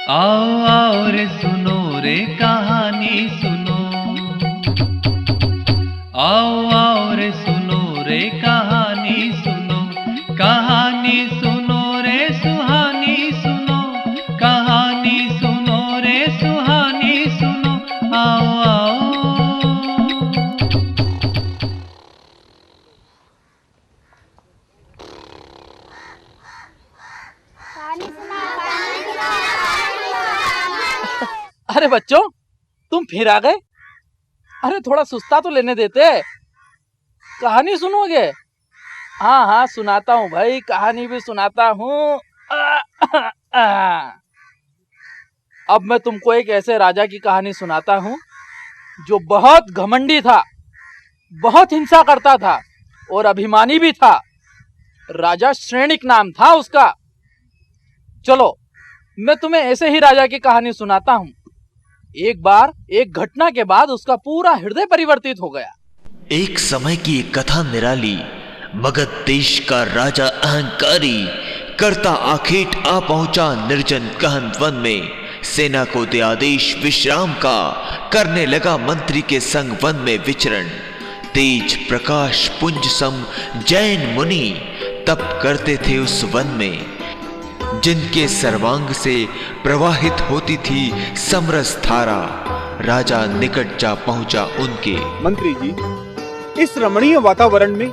आओ आओ रे सुनो रे कहानी सुनो, आओ आओ रे सुनो रे कहानी सुनो, कहानी सुनो रे सुहानी सुनो, कहानी सुनो रे सुहानी सुनो, आओ आओ। अरे बच्चों, तुम फिर आ गए। अरे थोड़ा सुस्ता तो लेने देते। कहानी सुनोगे? हाँ हाँ सुनाता हूँ भाई, कहानी भी सुनाता हूँ। अब मैं तुमको एक ऐसे राजा की कहानी सुनाता हूँ जो बहुत घमंडी था, बहुत हिंसा करता था और अभिमानी भी था। राजा श्रेणिक नाम था उसका। चलो मैं तुम्हें ऐसे ही राजा की कहानी सुनाता हूँ। एक बार एक घटना के बाद उसका पूरा हृदय परिवर्तित हो गया। एक समय की एक कथा निराली। मगध देश का राजा अहंकारी करता आखेट आ पहुंचा निर्जन गहन वन में। सेना को दे आदेश विश्राम का, करने लगा मंत्री के संग वन में विचरण। तेज प्रकाश पुंज सम जैन मुनि तप करते थे उस वन में, जिनके सर्वांग से प्रवाहित होती थी समरस धारा। राजा निकट जा पहुंचा उनके। मंत्री जी, इस रमणीय वातावरण में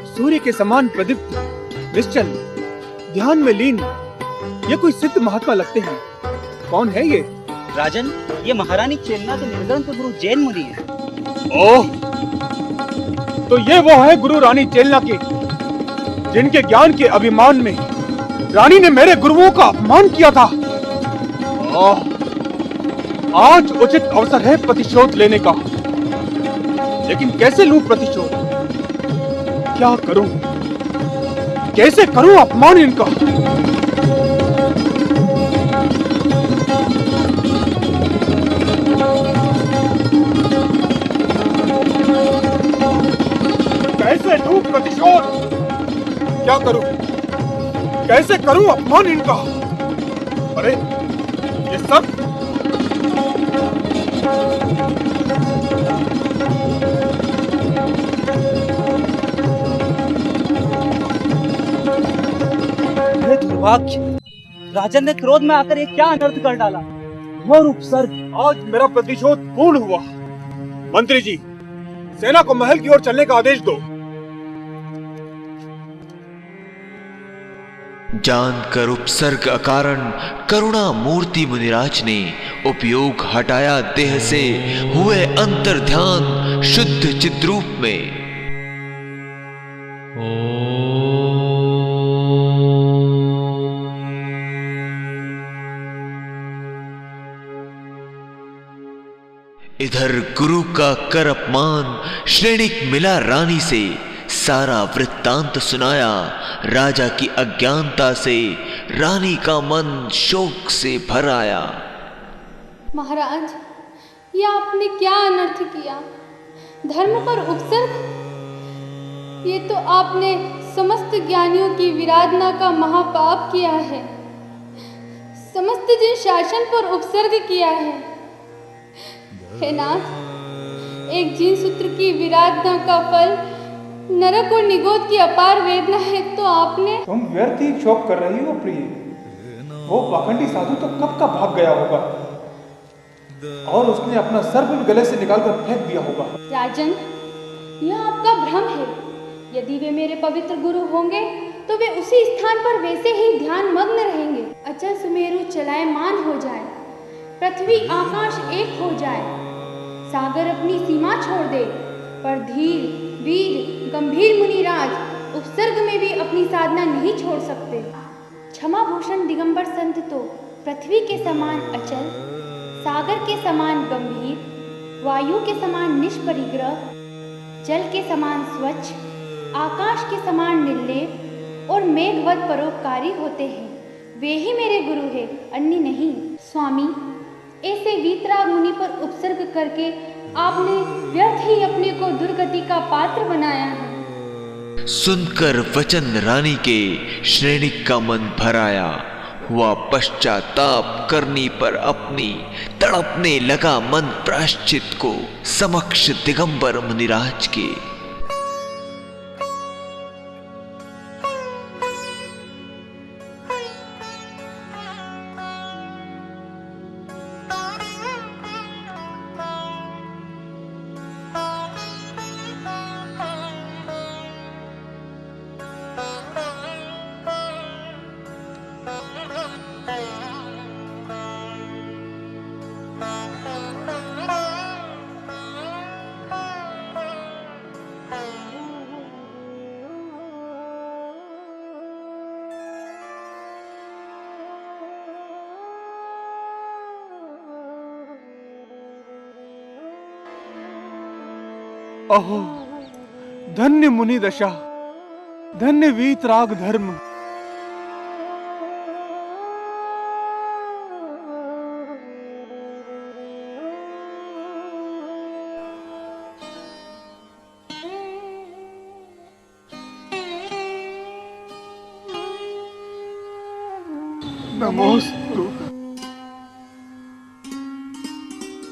सूर्य के समान प्रदीप्त, निश्चल, ध्यान में लीन, ये कोई सिद्ध महात्मा लगते हैं। कौन है ये? राजन, ये महारानी चेलना के निर्ग्रंथ गुरु जैन मुनि है। ओह, तो ये वो है गुरु रानी चेलना के, जिनके ज्ञान के अभिमान में रानी ने मेरे गुरुओं का अपमान किया था। आज उचित अवसर है प्रतिशोध लेने का। लेकिन कैसे लूं प्रतिशोध? क्या करूं? कैसे करूं अपमान इनका? कैसे लूं प्रतिशोध? क्या करूं? कैसे करूं अपमान इनका? अरे ये सब ये दुर्भाग्य! राजन ने क्रोध में आकर ये क्या अनर्थ कर डाला। घोर उपसर्ग! आज मेरा प्रतिशोध पूर्ण हुआ। मंत्री जी, सेना को महल की ओर चलने का आदेश दो। जानकर उपसर्ग अकारण करुणा मूर्ति मुनिराज ने उपयोग हटाया देह से, हुए अंतर ध्यान शुद्ध चिद्रूप में। इधर गुरु का कर अपमान, श्रेणिक मिला रानी से। सारा वृत्तांत सुनाया, राजा की अज्ञानता से रानी का मन शोक से भर आया। महाराज, ये आपने क्या अनर्थ किया? धर्म पर उपसर्ग? ये तो आपने समस्त ज्ञानियों की विराधना का महापाप किया है। समस्त जिन शासन पर उपसर्ग किया है। हे नाथ, एक जीन सूत्र की विराधना का फल नरक और निगोद की अपार वेदना है। तो आपने तुम व्यर्थ ही शोक कर रही हो प्रिय। वो पाखंडी साधु तो कब का भाग गया होगा और उसने अपना सर्प गले से निकालकर फेंक दिया होगा। राजन, यह आपका भ्रम है। यदि वे मेरे पवित्र गुरु होंगे तो वे उसी स्थान पर वैसे ही ध्यान मग्न रहेंगे। अचल सुमेरु चलायमान हो जाए, पृथ्वी आकाश एक हो जाए, सागर अपनी सीमा छोड़ दे, पर धीर वीर गंभीर मुनिराज उपसर्ग में भी अपनी साधना नहीं छोड़ सकते। क्षमा भूषण दिगंबर संत तो पृथ्वी के समान अचल, सागर के समान गंभीर, वायु के समान निष्परिग्रह, जल के समान स्वच्छ, आकाश के समान निर्लेप और मेघवत परोपकारी होते हैं। वे ही मेरे गुरु हैं, अन्य नहीं। स्वामी, ऐसे वीतराग मुनि पर उपसर्ग करके आपने व्यर्थ ही अपने को दुर्गति का पात्र बनाया है। सुनकर वचन रानी के श्रेणिक का मन भर आया। हुआ पश्चाताप करने पर अपनी तड़पने लगा मन प्रायश्चित को समक्ष दिगंबर मुनिराज के। अहो, धन्य मुनि दशा, धन्य वीतराग धर्म। नमोस्तु,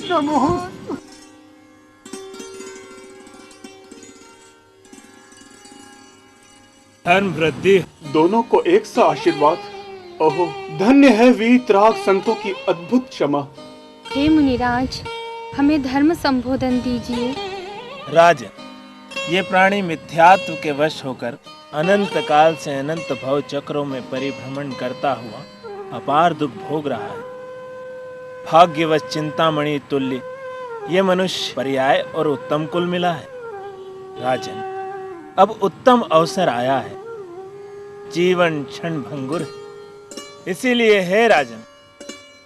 नमोस्तु। धर्म वृद्धि दोनों को एक सा आशीर्वाद। ओहो, धन्य है वीतराग संतों की अद्भुत क्षमा। हे मुनिराज, हमें धर्म संबोधन दीजिए। राजन, ये प्राणी मिथ्यात्व के वश होकर अनंत काल से अनंत भव चक्रों में परिभ्रमण करता हुआ अपार दुख भोग रहा है। भाग्यवश चिंतामणि तुल्य ये मनुष्य पर्याय और उत्तम कुल मिला है। राजन, अब उत्तम अवसर आया है। जीवन क्षण भंगुर है, इसीलिए हे राजन,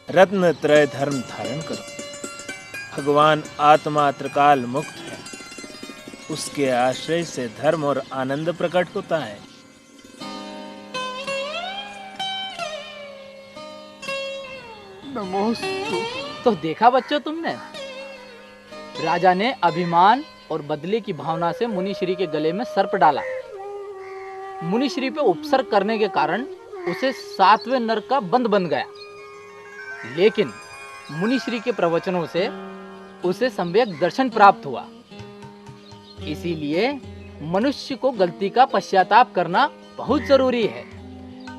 रत्न त्रय धर्म धारण करो। भगवान आत्मा त्रिकाल मुक्त है, उसके आश्रय से धर्म और आनंद प्रकट होता है। नमोस्तु। तो देखा बच्चों तुमने, राजा ने अभिमान और बदले की भावना से मुनिश्री के गले में सर्प डाला। मुनिश्री पे उपसर्ग करने के कारण उसे 7वें नरक का बंद बन गया। लेकिन मुनिश्री के प्रवचनों से उसे सम्यक दर्शन प्राप्त हुआ। इसीलिए मनुष्य को गलती का पश्चाताप करना बहुत जरूरी है।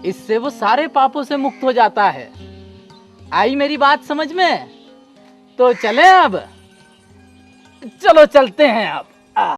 इससे वो सारे पापों से मुक्त हो जाता है। आई मेरी बात समझ में? तो चलें अब, चलो चलते हैं अब।